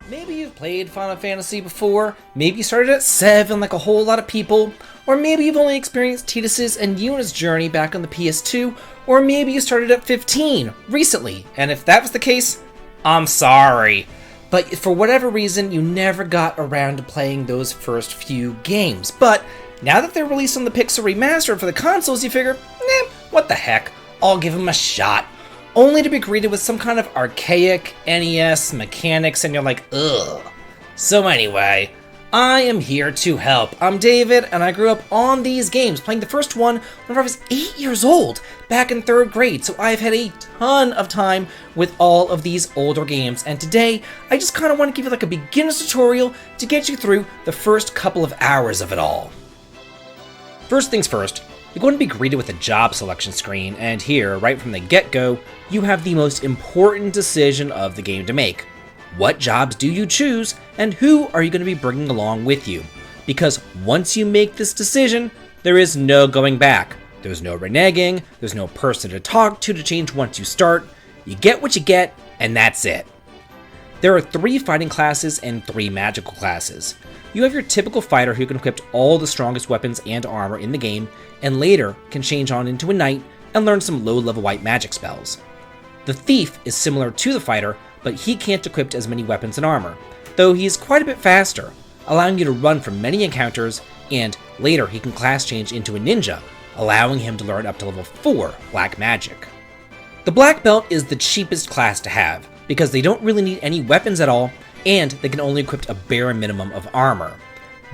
Maybe you've played Final Fantasy before, maybe you started at 7 like a whole lot of people, or maybe you've only experienced Tidus's and Yuna's journey back on the PS2, or maybe you started at 15 recently, and if that was the case, I'm sorry. But for whatever reason, you never got around to playing those first few games. But now that they're released on the Pixel Remaster for the consoles, you figure, what the heck, I'll give them a shot. Only to be greeted with some kind of archaic NES mechanics, and you're like, ugh. So anyway, I am here to help. I'm David, and I grew up on these games, playing the first one whenever I was 8 years old, back in 3rd grade, so I've had a ton of time with all of these older games, and today, I just kind of want to give you like a beginner's tutorial to get you through the first couple of hours of it all. First things first, you're going to be greeted with a job selection screen, and here, right from the get-go, you have the most important decision of the game to make. What jobs do you choose, and who are you going to be bringing along with you? Because once you make this decision, there is no going back. There's no reneging, there's no person to talk to change once you start. You get what you get, and that's it. There are 3 fighting classes and 3 magical classes. You have your typical fighter who can equip all the strongest weapons and armor in the game, and later can change on into a knight and learn some low-level white magic spells. The thief is similar to the fighter, but he can't equip as many weapons and armor, though he is quite a bit faster, allowing you to run from many encounters, and later he can class change into a ninja, allowing him to learn up to level 4 black magic. The black belt is the cheapest class to have, because they don't really need any weapons at all, and they can only equip a bare minimum of armor.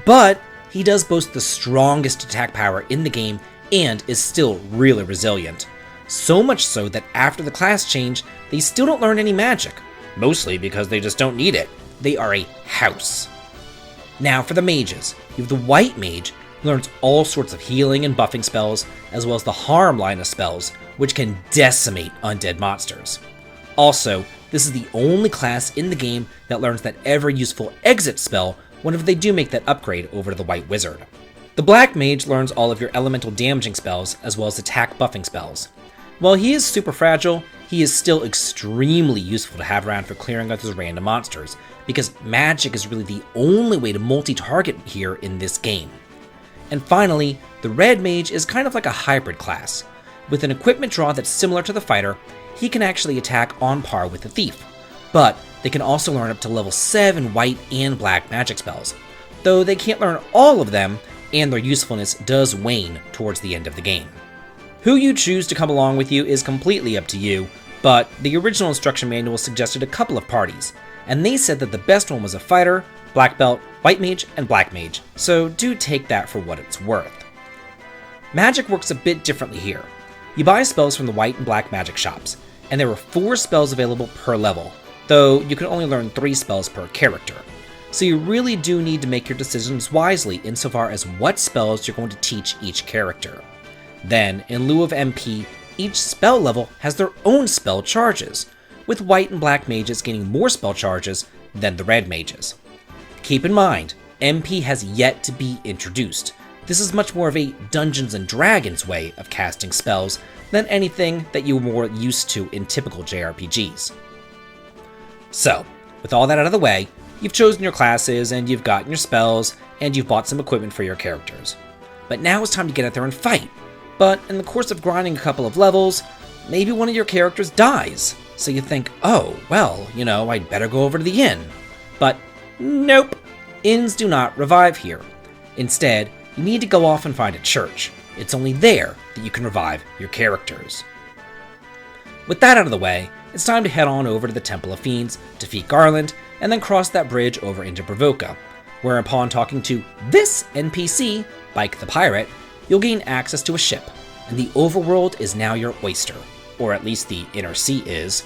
But he does boast the strongest attack power in the game and is still really resilient. So much so that after the class change, they still don't learn any magic, mostly because they just don't need it. They are a house. Now for the mages, you have the white mage, who learns all sorts of healing and buffing spells, as well as the harm line of spells, which can decimate undead monsters. Also, this is the only class in the game that learns that ever useful exit spell whenever they do make that upgrade over to the white wizard. The black mage learns all of your elemental damaging spells, as well as attack buffing spells. While he is super fragile, he is still extremely useful to have around for clearing out those random monsters, because magic is really the only way to multi-target here in this game. And finally, the red mage is kind of like a hybrid class. With an equipment draw that's similar to the fighter, he can actually attack on par with the thief, but they can also learn up to level 7 white and black magic spells, though they can't learn all of them, and their usefulness does wane towards the end of the game. Who you choose to come along with you is completely up to you, but the original instruction manual suggested a couple of parties, and they said that the best one was a fighter, black belt, white mage, and black mage, so do take that for what it's worth. Magic works a bit differently here. You buy spells from the white and black magic shops, and there are 4 spells available per level, though you can only learn 3 spells per character. So you really do need to make your decisions wisely insofar as what spells you're going to teach each character. Then, in lieu of MP, each spell level has their own spell charges, with white and black mages gaining more spell charges than the red mages. Keep in mind, MP has yet to be introduced. This is much more of a Dungeons & Dragons way of casting spells than anything that you were more used to in typical JRPGs. So, with all that out of the way, you've chosen your classes, and you've gotten your spells, and you've bought some equipment for your characters. But now it's time to get out there and fight. But in the course of grinding a couple of levels, maybe one of your characters dies. So you think, oh, well, I'd better go over to the inn. But nope, inns do not revive here. Instead, you need to go off and find a church. It's only there that you can revive your characters. With that out of the way, it's time to head on over to the Temple of Fiends, defeat Garland, and then cross that bridge over into Bravoka, where upon talking to this NPC, Bike the Pirate, you'll gain access to a ship, and the overworld is now your oyster, or at least the inner sea is.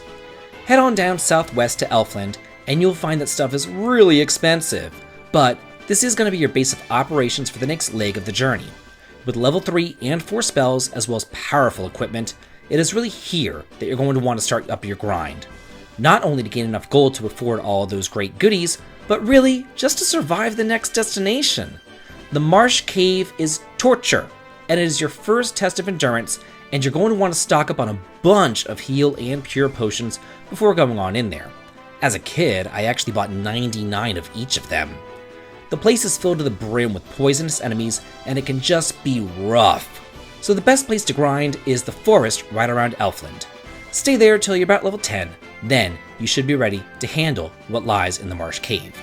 Head on down southwest to Elfland, and you'll find that stuff is really expensive, but this is going to be your base of operations for the next leg of the journey. With level 3 and 4 spells, as well as powerful equipment, it is really here that you're going to want to start up your grind. Not only to gain enough gold to afford all those great goodies, but really just to survive the next destination. The Marsh Cave is torture, and it is your first test of endurance, and you're going to want to stock up on a bunch of heal and cure potions before going on in there. As a kid, I actually bought 99 of each of them. The place is filled to the brim with poisonous enemies, and it can just be rough. So the best place to grind is the forest right around Elfland. Stay there till you're about level 10, then you should be ready to handle what lies in the Marsh Cave.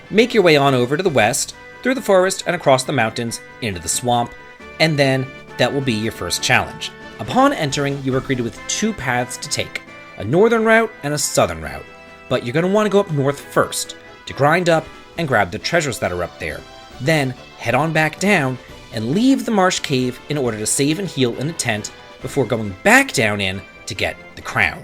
Make your way on over to the west, through the forest and across the mountains into the swamp, and then that will be your first challenge. Upon entering, you are greeted with 2 paths to take, a northern route and a southern route. But you're going to want to go up north first, to grind up and grab the treasures that are up there. Then head on back down and leave the Marsh Cave in order to save and heal in a tent before going back down in to get the crown.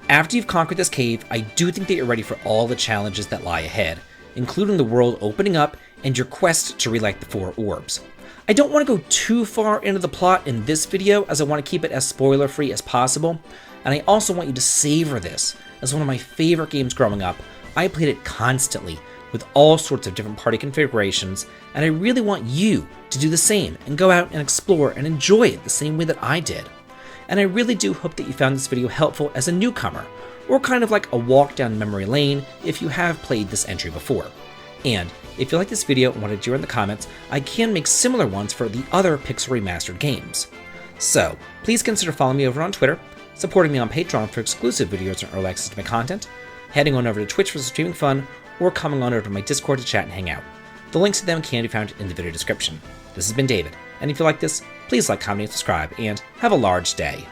After you've conquered this cave, I do think that you're ready for all the challenges that lie ahead, including the world opening up and your quest to relight the 4 orbs. I don't want to go too far into the plot in this video, as I want to keep it as spoiler free as possible, and I also want you to savor this. As one of my favorite games growing up, I played it constantly with all sorts of different party configurations, and I really want you to do the same and go out and explore and enjoy it the same way that I did. And I really do hope that you found this video helpful as a newcomer, or kind of like a walk down memory lane if you have played this entry before. And if you like this video and want to share in the comments, I can make similar ones for the other Pixel Remastered games. So please consider following me over on Twitter, supporting me on Patreon for exclusive videos and early access to my content, heading on over to Twitch for some streaming fun, or coming on over to my Discord to chat and hang out. The links to them can be found in the video description. This has been David, and if you like this, please like, comment, and subscribe, and have a large day.